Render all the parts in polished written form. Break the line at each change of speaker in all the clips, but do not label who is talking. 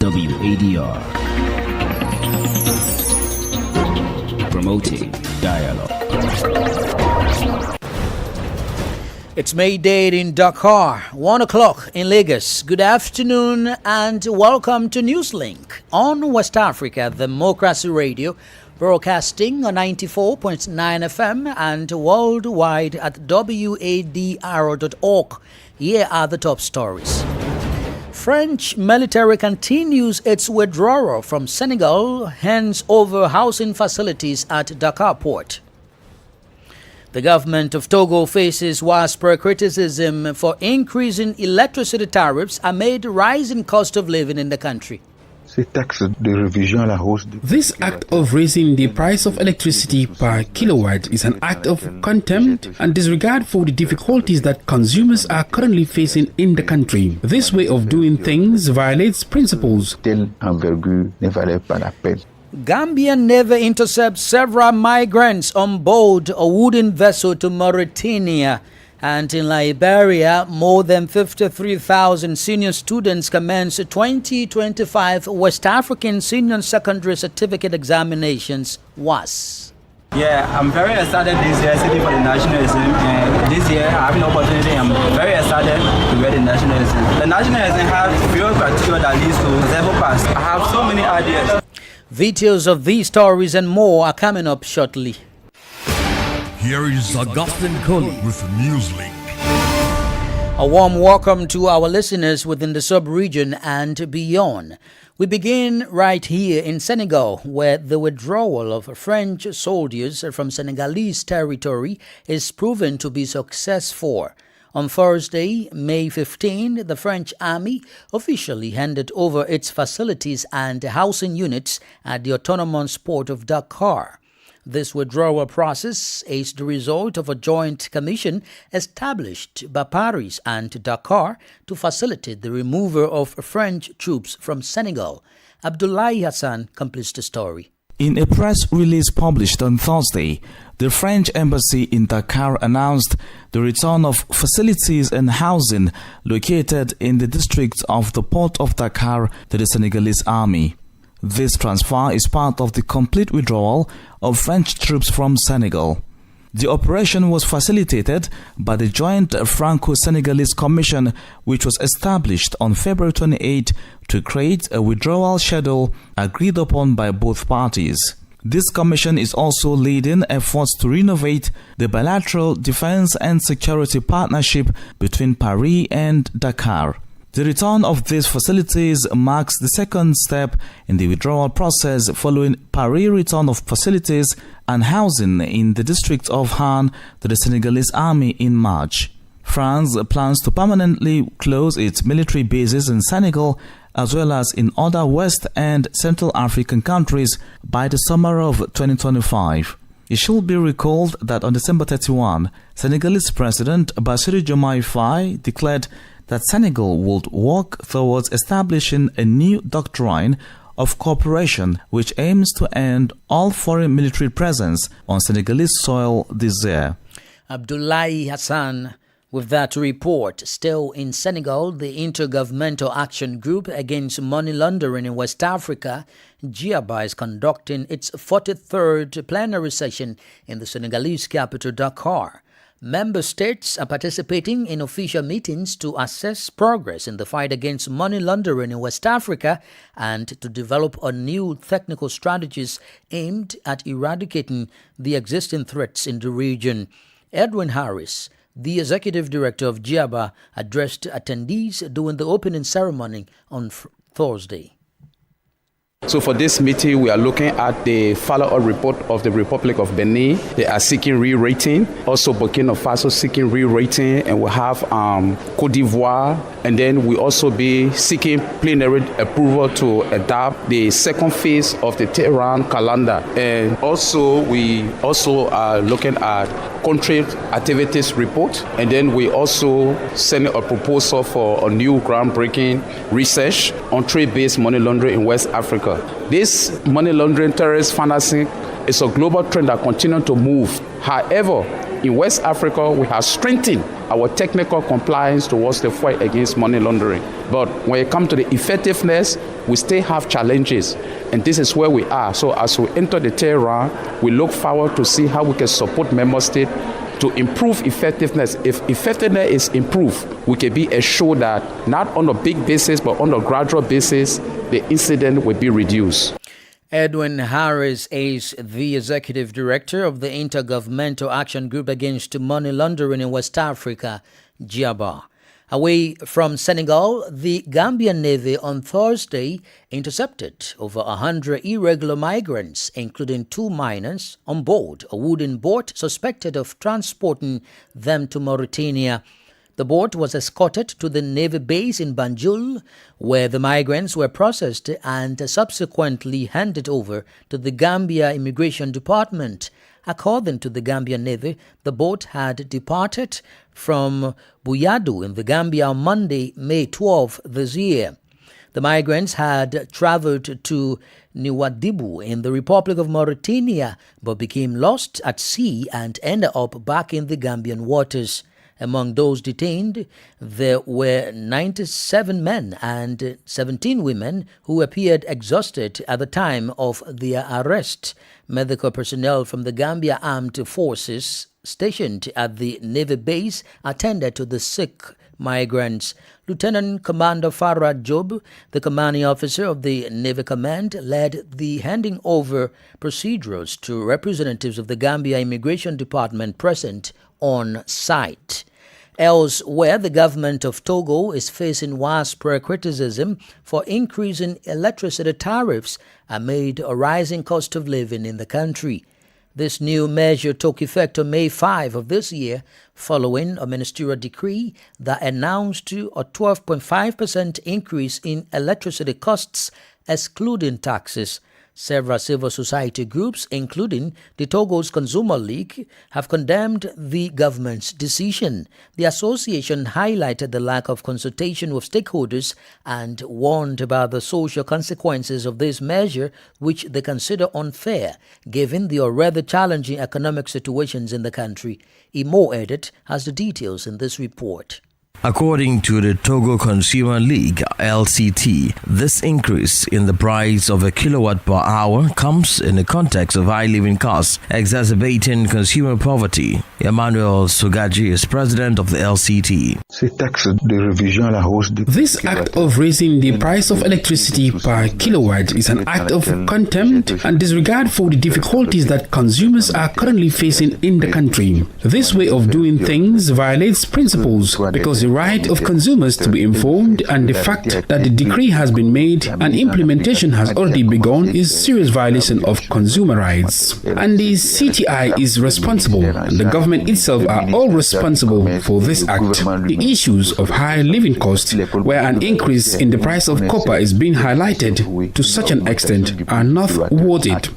WADR. Promoting dialogue.
It's May Day in Dakar, 1 o'clock in Lagos. Good afternoon and welcome to Newslink on West Africa Democracy Radio, broadcasting on 94.9 FM and worldwide at wadr.org. Here are the top stories. French military continues its withdrawal from Senegal, hands over housing facilities at Dakar port. The government of Togo faces widespread criticism for increasing electricity tariffs amid rising cost of living in the country.
This act of raising the price of electricity per kilowatt is an act of contempt and disregard for the difficulties that consumers are currently facing in the country. This way of doing things violates principles.
Gambia Navy intercepts several migrants on board a wooden vessel to Mauritania. And in Liberia, more than 53,000 senior students commence 2025 West African Senior Secondary Certificate Examinations, WAS.
Yeah, I'm very excited this year sitting for the nationalism, and this year I have an opportunity. I'm very excited to get the nationalism. The nationalism has few criteria that leads to level pass. I have so many ideas.
Details of these stories and more are coming up shortly.
Here is Augustine Coley with Newslink.
A warm welcome to our listeners within the sub-region and beyond. We begin right here in Senegal, where the withdrawal of French soldiers from Senegalese territory is proven to be successful. On Thursday, May 15, the French army officially handed over its facilities and housing units at the autonomous port of Dakar. This withdrawal process is the result of a joint commission established by Paris and Dakar to facilitate the removal of French troops from Senegal. Abdoulaye Hassan completes the story.
In a press release published on Thursday, the French embassy in Dakar announced the return of facilities and housing located in the district of the port of Dakar to the Senegalese army. This transfer is part of the complete withdrawal of French troops from Senegal. The operation was facilitated by the Joint Franco-Senegalese Commission, which was established on February 28 to create a withdrawal schedule agreed upon by both parties. This commission is also leading efforts to renovate the bilateral defense and security partnership between Paris and Dakar. The return of these facilities marks the second step in the withdrawal process following Paris' return of facilities and housing in the district of Han to the Senegalese army in March. France plans to permanently close its military bases in Senegal as well as in other West and Central African countries by the summer of 2025. It should be recalled that on December 31, Senegalese President Bassirou Diomaye Faye declared that Senegal would work towards establishing a new doctrine of cooperation which aims to end all foreign military presence on Senegalese soil this year.
Abdoulaye Hassan with that report. Still in Senegal, the Intergovernmental Action Group Against Money Laundering in West Africa, GIABA, is conducting its 43rd plenary session in the Senegalese capital, Dakar. Member states are participating in official meetings to assess progress in the fight against money laundering in West Africa and to develop a new technical strategies aimed at eradicating the existing threats in the region. Edwin Harris, the executive director of GIABA, addressed attendees during the opening ceremony on Thursday.
So for this meeting, we are looking at the follow-up report of the Republic of Benin. They are seeking re-rating. Also Burkina Faso seeking re-rating, and we have Côte d'Ivoire. And then we also be seeking plenary approval to adopt the second phase of the Tehran calendar. And also we also are looking at country activities report. And then we also send a proposal for a new groundbreaking research on trade-based money laundering in West Africa. This money laundering, terrorist financing is a global trend that continues to move. However, in West Africa, we have strengthened our technical compliance towards the fight against money laundering. But when it comes to the effectiveness, we still have challenges, and this is where we are. So as we enter the third round, we look forward to see how we can support member states to improve effectiveness. If effectiveness is improved, we can be assured that not on a big basis, but on a gradual basis, the incident will be reduced.
Edwin Harris is the Executive Director of the Intergovernmental Action Group Against Money Laundering in West Africa, GIABA. Away from Senegal, the Gambian Navy on Thursday intercepted over 100 irregular migrants, including 2 minors, on board a wooden boat suspected of transporting them to Mauritania. The boat was escorted to the Navy base in Banjul, where the migrants were processed and subsequently handed over to the Gambia Immigration Department. According to the Gambian Navy, the boat had departed from Buyadu in the Gambia on Monday, May 12 this year. The migrants had traveled to Nouadhibou in the Republic of Mauritania, but became lost at sea and ended up back in the Gambian waters. Among those detained, there were 97 men and 17 women who appeared exhausted at the time of their arrest. Medical personnel from the Gambia Armed Forces stationed at the Navy base attended to the sick migrants. Lieutenant Commander Farah Job, the commanding officer of the Navy Command, led the handing over procedures to representatives of the Gambia Immigration Department present on site. Elsewhere, the government of Togo is facing widespread criticism for increasing electricity tariffs amid a rising cost of living in the country. This new measure took effect on May 5 of this year, following a ministerial decree that announced a 12.5% increase in electricity costs, excluding taxes. Several civil society groups, including the Togo's Consumer League, have condemned the government's decision. The association highlighted the lack of consultation with stakeholders and warned about the social consequences of this measure, which they consider unfair, given the already challenging economic situations in the country. Imo Edit has the details in this report.
According to the Togo Consumer League, LCT, this increase in the price of a kilowatt per hour comes in the context of high living costs, exacerbating consumer poverty. Emmanuel Sugaji is president of the LCT.
This act of raising the price of electricity per kilowatt is an act of contempt and disregard for the difficulties that consumers are currently facing in the country. This way of doing things violates principles because the right of consumers to be informed and the fact that the decree has been made and implementation has already begun is serious violation of consumer rights. And the CTI is responsible, and the government itself are all responsible for this act. The issues of high living costs, where an increase in the price of copper is being highlighted to such an extent, are not worth it.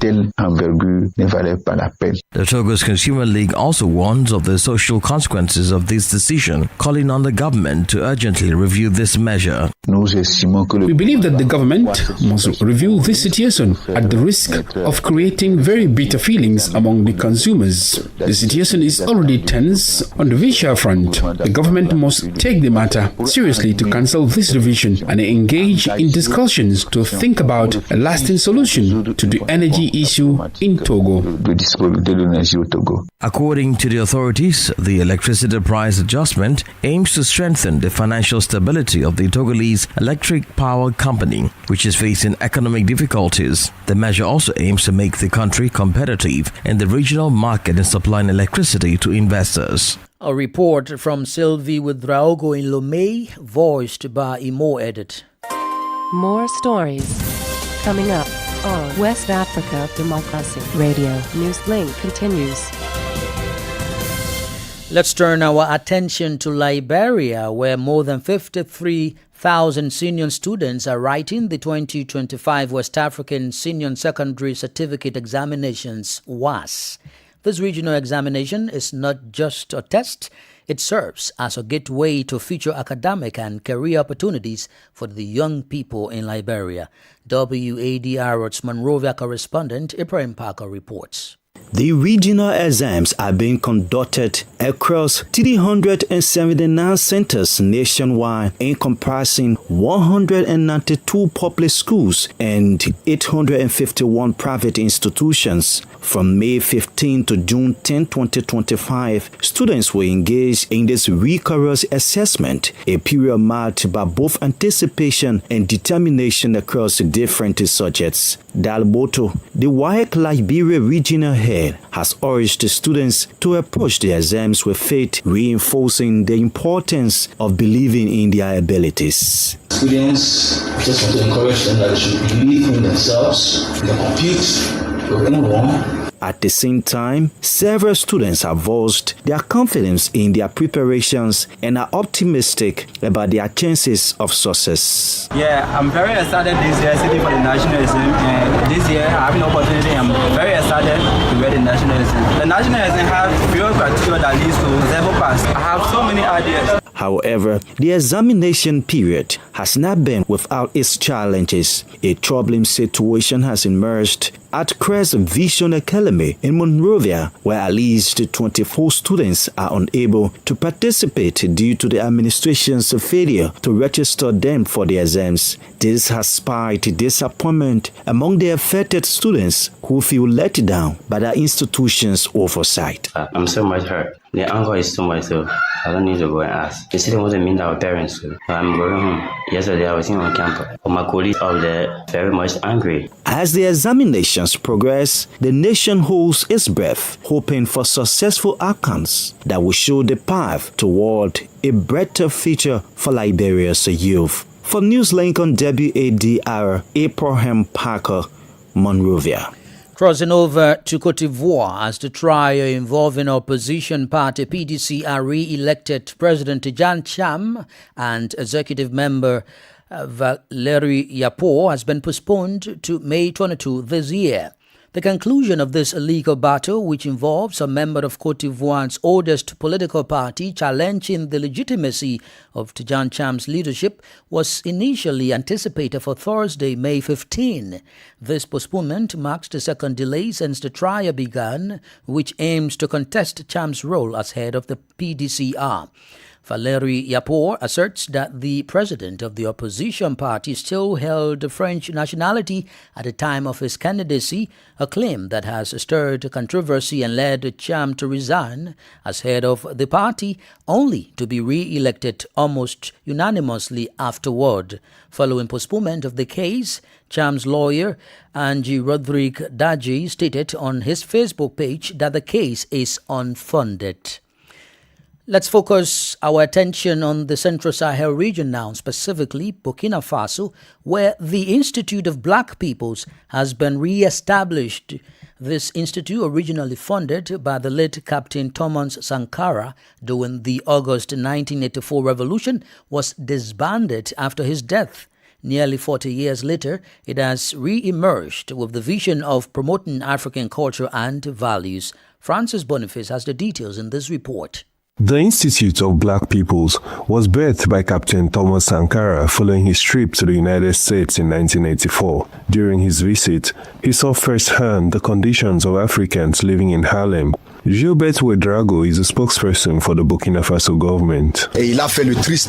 The Togo's Consumer League also warns of the social consequences of this decision, calling on the government to urgently review this measure.
We believe that the government must review this situation at the risk of creating very bitter feelings among the consumers. The situation is already tense on the visual front. The government must take the matter seriously to cancel this revision and engage in discussions to think about a lasting solution to the energy issue in Togo.
According to the authorities, the electricity price adjustment aims to strengthen the financial stability of the Togolese Electric Power Company, which is facing economic difficulties. The measure also aims to make the country competitive in the regional market in supplying electricity to investors.
A report from Sylvie Ouedraogo in Lomé, voiced by Imo Edit.
More stories coming up on West Africa Democracy Radio. Newslink continues.
Let's turn our attention to Liberia, where more than 53,000 senior students are writing the 2025 West African Senior Secondary Certificate Examinations, WAS. This regional examination is not just a test, it serves as a gateway to future academic and career opportunities for the young people in Liberia. WADR's Monrovia correspondent Ibrahim Parker reports.
The regional exams are being conducted across 379 centers nationwide, encompassing 192 public schools and 851 private institutions. From May 15 to June 10, 2025, students were engaged in this rigorous assessment, a period marked by both anticipation and determination across different subjects. Dalboto, the WAEC Liberia regional head, has urged the students to approach the exams with faith, reinforcing the importance of believing in their abilities.
Students, just want to encourage them that they should believe in themselves, they compete with anyone.
At the same time, several students have voiced their confidence in their preparations and are optimistic about their chances of success.
Yeah, I'm very excited this year sitting for the national exam, and this year I have an opportunity. I'm very excited to wear the national exam. The national exam has few criteria that leads to level pass. I have so many ideas.
However, the examination period has not been without its challenges. A troubling situation has emerged at Crest Vision Academy in Monrovia, where at least 24 students are unable to participate due to the administration's failure to register them for the exams. This has sparked disappointment among the affected students who feel let down by the institution's oversight.
I'm so much hurt. The anger is so much, so I don't need to go and ask. The student wasn't mean our parents, so I'm going home. Yesterday I was in on campus, but my colleagues out there very much angry.
As the examinations progress, the nation holds its breath, hoping for successful outcomes that will show the path toward a better future for Liberia's youth. For Newslink on WADR, Abraham Parker, Monrovia.
Crossing over to Cote d'Ivoire as the trial involving opposition party PDC are re-elected President Tidjane Cham and executive member Valerie Yapo has been postponed to May 22 this year. The conclusion of this legal battle, which involves a member of Cote d'Ivoire's oldest political party challenging the legitimacy of Tidjane Cham's leadership, was initially anticipated for Thursday, May 15. This postponement marks the second delay since the trial began, which aims to contest Cham's role as head of the PDCR. Valerie Yapo asserts that the president of the opposition party still held French nationality at the time of his candidacy, a claim that has stirred controversy and led Cham to resign as head of the party, only to be re-elected almost unanimously afterward. Following postponement of the case, Cham's lawyer, Angie Rodrigue Daji, stated on his Facebook page that the case is unfounded. Let's focus our attention on the Central Sahel region now, specifically Burkina Faso, where the Institute of Black Peoples has been re-established. This institute, originally funded by the late Captain Thomas Sankara during the August 1984 revolution, was disbanded after his death. Nearly 40 years later, it has re-emerged with the vision of promoting African culture and values. Francis Boniface has the details in this report.
The Institute of Black Peoples was birthed by Captain Thomas Sankara following his trip to the United States in 1984. During his visit, he saw firsthand the conditions of Africans living in Harlem. Gilbert Ouedraogo is a spokesperson for the Burkina Faso government.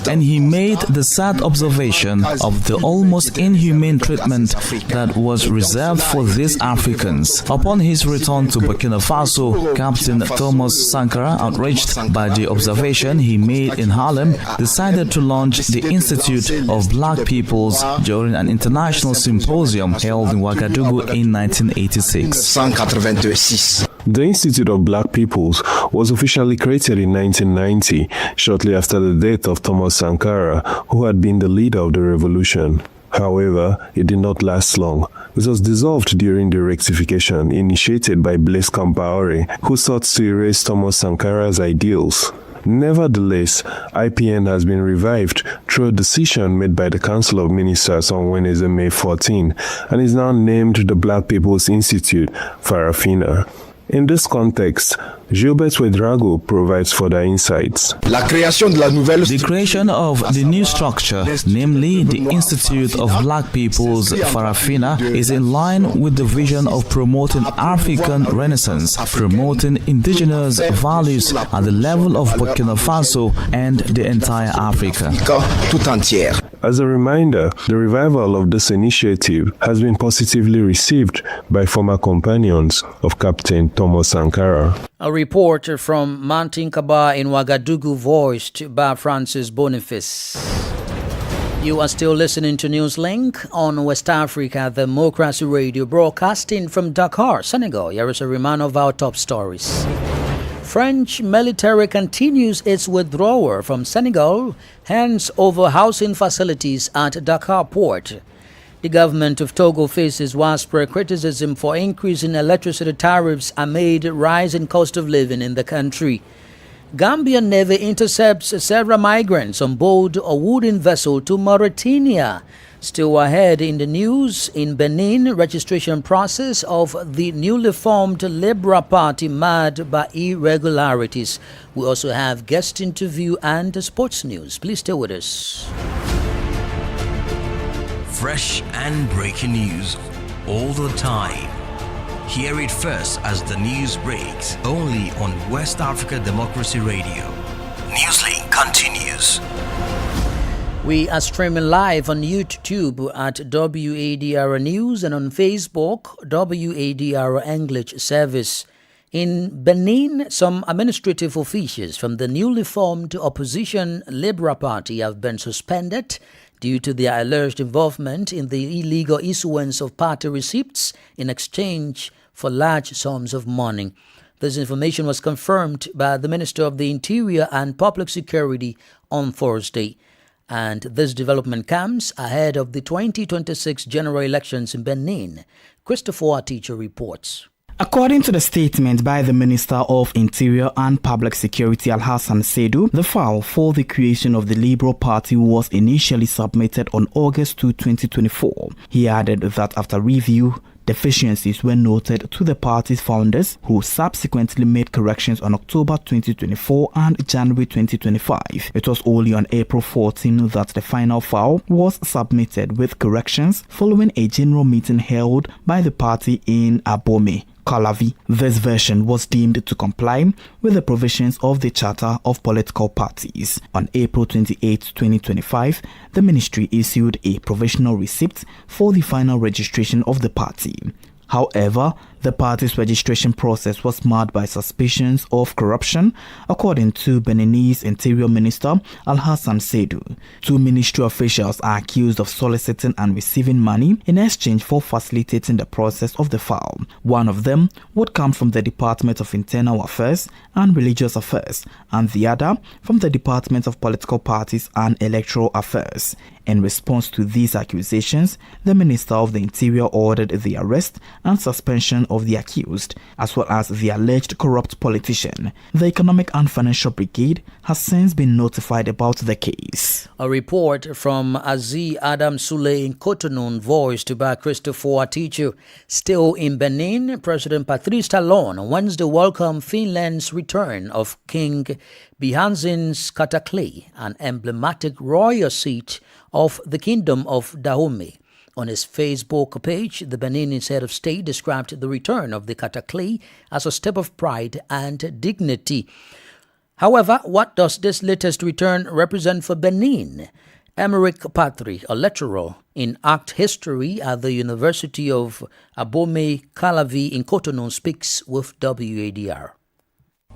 And he made the sad observation of the almost inhumane treatment that was reserved for these Africans. Upon his return to Burkina Faso, Captain Thomas Sankara, outraged by the observation he made in Harlem, decided to launch the Institute of Black Peoples during an international symposium held in Ouagadougou in 1986.
The Institute of Black Peoples was officially created in 1990, shortly after the death of Thomas Sankara, who had been the leader of the revolution. However, it did not last long. It was dissolved during the rectification initiated by Blaise Compaoré, who sought to erase Thomas Sankara's ideals. Nevertheless, IPN has been revived through a decision made by the Council of Ministers on Wednesday, May 14, and is now named the Black People's Institute, Farafina. In this context, Gilbert Ouedraogo provides further insights.
The creation of the new structure, namely the Institute of Black People's Farafina, is in line with the vision of promoting African Renaissance, promoting indigenous values at the level of Burkina Faso and the entire Africa.
As a reminder, the revival of this initiative has been positively received by former companions of Captain Thomas Sankara.
A report from Mountain Kaba in Ouagadougou, voiced by Francis Boniface. You are still listening to Newslink on West Africa Democracy Radio, broadcasting from Dakar, Senegal. Here is a reminder of our top stories. French military continues its withdrawal from Senegal, hands over housing facilities at Dakar port. The government of Togo faces widespread criticism for increasing electricity tariffs amid rising cost of living in the country. Gambian Navy intercepts several migrants on board a wooden vessel to Mauritania. Still ahead in the news, in Benin, registration process of the newly formed Liberal Party marred by irregularities. We also have guest interview and sports news. Please stay with us.
Fresh and breaking news all the time. Hear it first as the news breaks, only on West Africa Democracy Radio. Newslink continues.
We are streaming live on YouTube at WADR News and on Facebook, WADR English Service. In Benin, some administrative officials from the newly formed opposition Liberal Party have been suspended due to their alleged involvement in the illegal issuance of party receipts in exchange for large sums of money. This information was confirmed by the Minister of the Interior and Public Security on Thursday. And this development comes ahead of the 2026 general elections in Benin. Christopher Teacher reports.
According to the statement by the Minister of Interior and Public Security Alhassan Saidu, the file for the creation of the Liberal Party was initially submitted on August 2, 2024. He added that after review, deficiencies were noted to the party's founders, who subsequently made corrections on October 2024 and January 2025. It was only on April 14 that the final file was submitted with corrections following a general meeting held by the party in Abomey, Calavi. This version was deemed to comply with the provisions of the Charter of Political Parties. On April 28, 2025, the ministry issued a provisional receipt for the final registration of the party. However, the party's registration process was marred by suspicions of corruption, according to Beninese Interior Minister Alhassan Saidu. Two ministry officials are accused of soliciting and receiving money in exchange for facilitating the process of the file. One of them would come from the Department of Internal Affairs and Religious Affairs, and the other from the Department of Political Parties and Electoral Affairs. In response to these accusations, the Minister of the Interior ordered the arrest and suspension of the accused, as well as the alleged corrupt politician. The Economic and Financial Brigade has since been notified about the case.
A report from Aziz Adam Souley in Cotonou, voiced by Christopher Atichu. Still in Benin, President Patrice Talon on Wednesday welcomed Finland's return of King Bihanzin's Katakle, an emblematic royal seat of the Kingdom of Dahomey. On his Facebook page, the Beninese head of state described the return of the Katakle as a step of pride and dignity. However, what does this latest return represent for Benin? Emerick Patry, a lecturer in art history at the University of Abomey Calavi in Cotonou, speaks with WADR.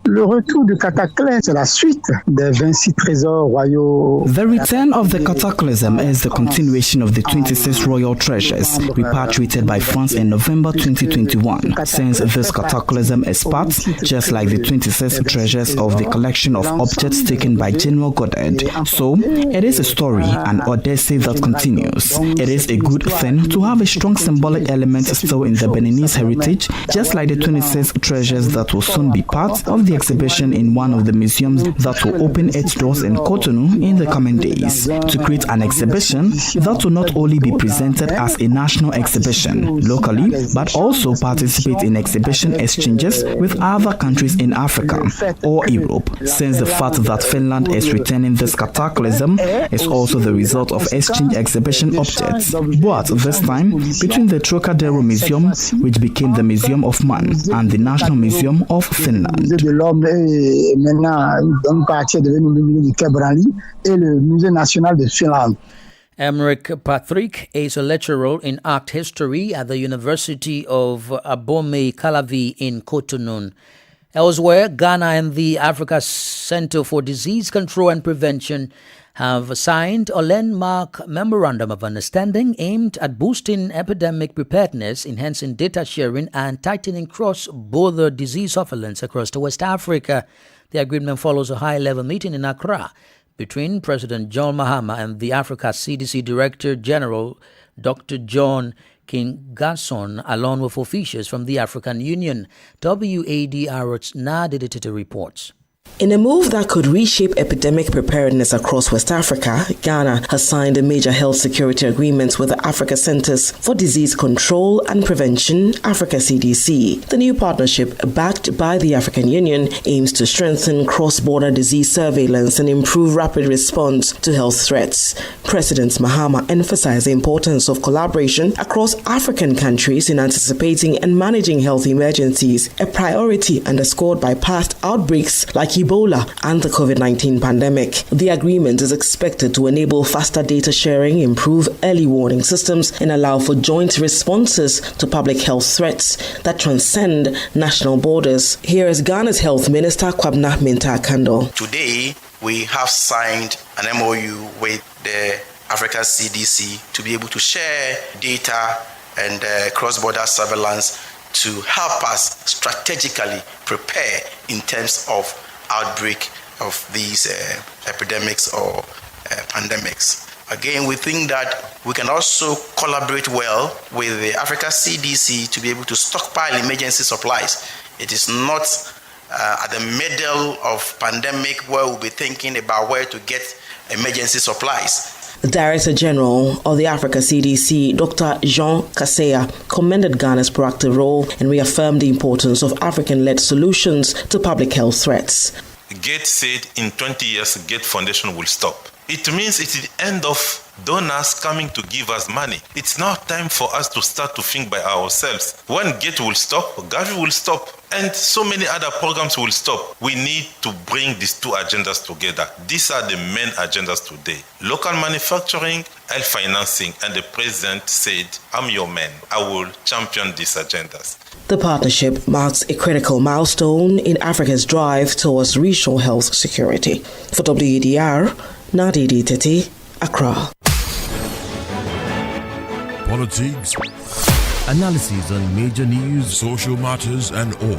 Le retour du Cataclysme, c'est la suite des 26 trésors royaux.
The return of the cataclysm is the continuation of the 26 royal treasures repatriated by France in November 2021. Since this cataclysm is part, just like the 26 treasures, of the collection of objects taken by General Goddard. So, it is a story, an odyssey that continues. It is a good thing to have a strong symbolic element still in the Beninese heritage, just like the 26 treasures that will soon be part of the exhibition in one of the museums that will open its doors in Cotonou in the coming days, to create an exhibition that will not only be presented as a national exhibition locally, but also participate in exhibition exchanges with other countries in Africa or Europe, since the fact that Finland is returning this cataclysm is also the result of exchange exhibition objects, but this time between the Trocadero Museum, which became the Museum of Man, and the National Museum of Finland.
Emmerich Patrick is a lecturer in art history at the University of Abomey Calavi in Cotonou. Elsewhere, Ghana and the Africa Center for Disease Control and Prevention have signed a landmark memorandum of understanding aimed at boosting epidemic preparedness, enhancing data sharing, and tightening cross-border disease surveillance across West Africa. The agreement follows a high-level meeting in Accra between President John Mahama and the Africa CDC Director General Dr. John Kingason, along with officials from the African Union. WADR's Nadiditita reports.
In a move that could reshape epidemic preparedness across West Africa, Ghana has signed a major health security agreement with the Africa Centers for Disease Control and Prevention, Africa CDC. The new partnership, backed by the African Union, aims to strengthen cross-border disease surveillance and improve rapid response to health threats. President Mahama emphasized the importance of collaboration across African countries in anticipating and managing health emergencies, a priority underscored by past outbreaks like Ebola and the COVID-19 pandemic. The agreement is expected to enable faster data sharing, improve early warning systems, and allow for joint responses to public health threats that transcend national borders. Here is Ghana's Health Minister, Kwabena Mintah Kando.
Today, we have signed an MOU with the Africa CDC to be able to share data and cross-border surveillance to help us strategically prepare in terms of outbreak of these epidemics or pandemics. Again, we think that we can also collaborate well with the Africa CDC to be able to stockpile emergency supplies. It is not at the middle of pandemic where we'll be thinking about where to get emergency supplies.
The Director General of the Africa CDC, Dr. Jean Kaseya, commended Ghana's proactive role and reaffirmed the importance of African-led solutions to public health threats.
Gates said in 20 years, Gates Foundation will stop. It means it's the end of donors coming to give us money. It's now time for us to start to think by ourselves. When Gates will stop, Gavi will stop, and so many other programs will stop. We need to bring these two agendas together. These are the main agendas today. Local manufacturing, health financing, and the president said, I'm your man. I will champion these agendas.
The partnership marks a critical milestone in Africa's drive towards regional health security. For WADR, Nadidi Tete, Accra.
Politics, analysis on major news, social matters, and all.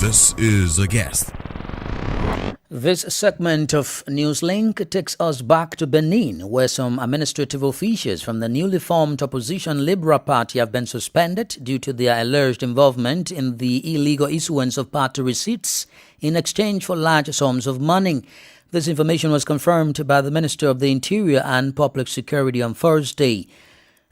This is The Guest.
This segment of Newslink takes us back to Benin, where some administrative officials from the newly formed opposition Liberal Party have been suspended due to their alleged involvement in the illegal issuance of party receipts in exchange for large sums of money. This information was confirmed by the Minister of the Interior and Public Security on Thursday.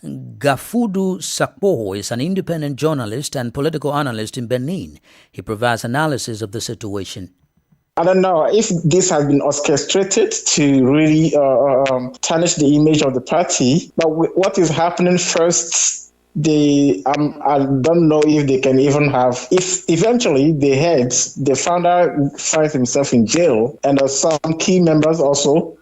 Gafudu Sakpoho is an independent journalist and political analyst in Benin. He provides analysis of the situation.
I don't know if this has been orchestrated to really tarnish the image of the party. But what is happening first, I don't know if they can even have, if eventually the founder finds himself in jail, and some key members also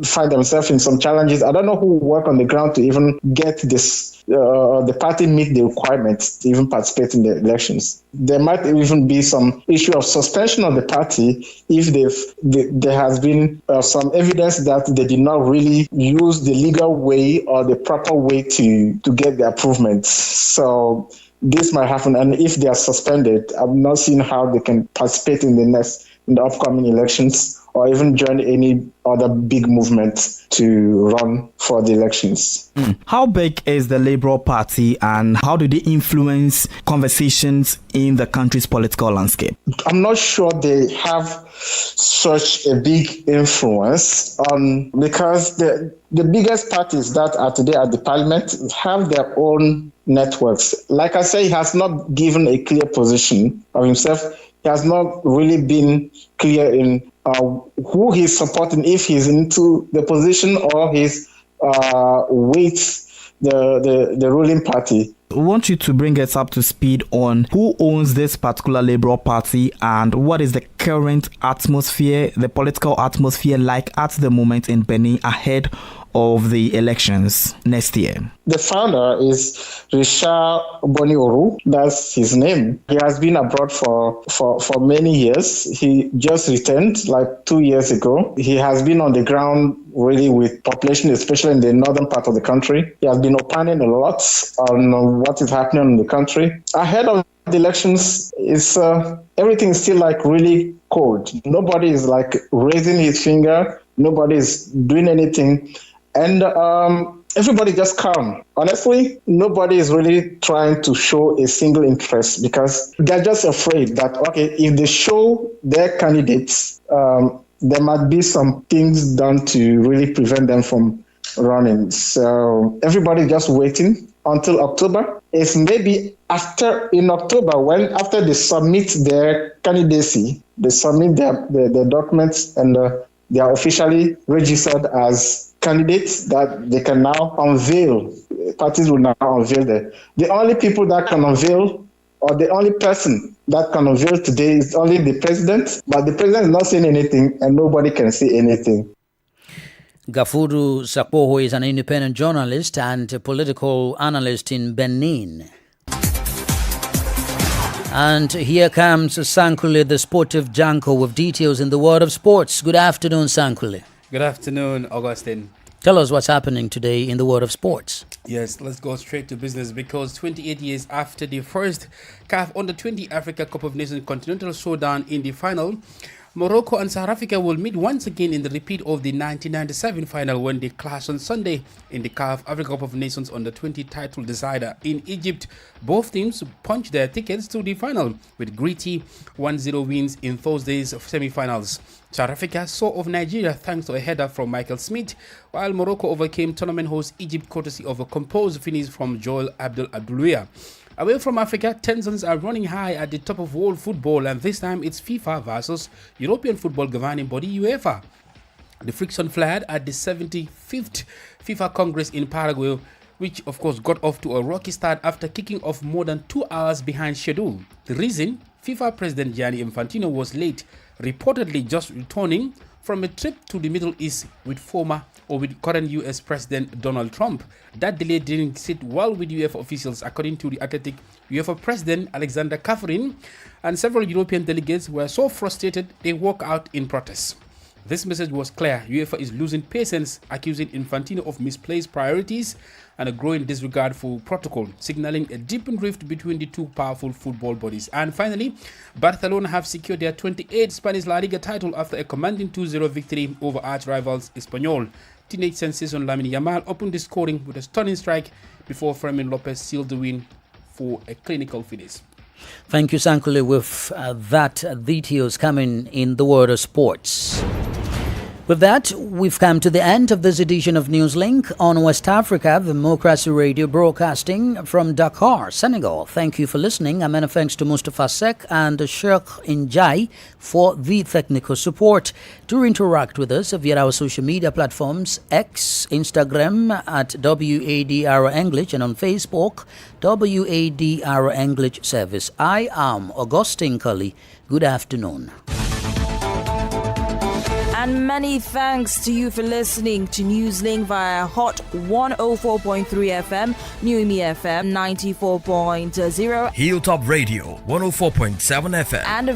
find themselves in some challenges. I don't know who will work on the ground to even get this, the party meet the requirements to even participate in the elections. There might even be some issue of suspension of the party if there has been some evidence that they did not really use the legal way or the proper way to get the approval. So this might happen, and if they are suspended, I'm not seeing how they can participate in the upcoming elections or even join any other big movement to run for the elections.
How big is the Labour Party and how do they influence conversations in the country's political landscape?
I'm not sure they have such a big influence because the biggest parties that are today at the parliament have their own networks. Like I say, he has not given a clear position of himself. He has not really been clear in who he's supporting, if he's into the position or he's with the ruling party.
I want you to bring us up to speed on who owns this particular Labour Party and what is the current atmosphere, the political atmosphere like at the moment in Benin ahead of the elections next year.
The founder is Richard Bonioru. That's his name. He has been abroad for many years. He just returned like 2 years ago. He has been on the ground really with population, especially in the northern part of the country. He has been opining a lot on what is happening in the country. Ahead of the elections, everything is still like really cold. Nobody is like raising his finger. Nobody is doing anything. And everybody just calm. Honestly, nobody is really trying to show a single interest because they're just afraid that, okay, if they show their candidates, there might be some things done to really prevent them from running. So everybody just waiting until October. It's maybe in October after they submit their candidacy, they submit their documents and they are officially registered as candidates that they can now unveil. Parties will now unveil the only people that can unveil, or the only person that can unveil today is only the president, but the president is not saying anything and nobody can say anything.
Gafuru Sapoho is an independent journalist and a political analyst in Benin. And here comes Sankule, the sportive Janko, with details in the world of sports. Good afternoon, Sankule.
Good afternoon, Augustine.
Tell us what's happening today in the world of sports.
Yes, let's go straight to business because 28 years after the first CAF Under-20 Africa Cup of Nations Continental Showdown in the final, Morocco and South Africa will meet once again in the repeat of the 1997 final when they clash on Sunday in the CAF Africa Cup of Nations Under-20 title decider in Egypt. Both teams punched their tickets to the final with gritty 1-0 wins in Thursday's semi-finals. South Africa saw off Nigeria thanks to a header from Michael Smith, while Morocco overcame tournament host Egypt courtesy of a composed finish from Joel Abdul-Abdulwia. Away from Africa, tensions are running high at the top of world football, and this time it's FIFA versus European football governing body UEFA. The friction flared at the 75th FIFA Congress in Paraguay, which of course got off to a rocky start after kicking off more than 2 hours behind schedule. The reason? FIFA President Gianni Infantino was late, reportedly just returning from a trip to the Middle East with current US President Donald Trump. That delay didn't sit well with UEFA officials, according to the Athletic. UEFA President Alexander Kaferin and several European delegates were so frustrated they walked out in protest. This message was clear. UEFA is losing patience, accusing Infantino of misplaced priorities and a growing disregard for protocol, signaling a deepened rift between the two powerful football bodies. And finally, Barcelona have secured their 28th Spanish La Liga title after a commanding 2-0 victory over arch-rivals Espanyol. Teenage sensation Lamine Yamal opened the scoring with a stunning strike before Fermin Lopez sealed the win for a clinical finish.
Thank you, Sankule, with that details coming in the world of sports. With that, we've come to the end of this edition of Newslink on West Africa Democracy Radio, broadcasting from Dakar, Senegal. Thank you for listening. And many thanks to Mustafa Sek and Sheikh Njai for the technical support. Do interact with us via our social media platforms, X, Instagram at WADR English, and on Facebook, WADR English Service. I am Augustine Cully. Good afternoon.
And many thanks to you for listening to Newslink via Hot 104.3 FM, Newmi FM 94.0,
Hilltop Radio 104.7 FM,
and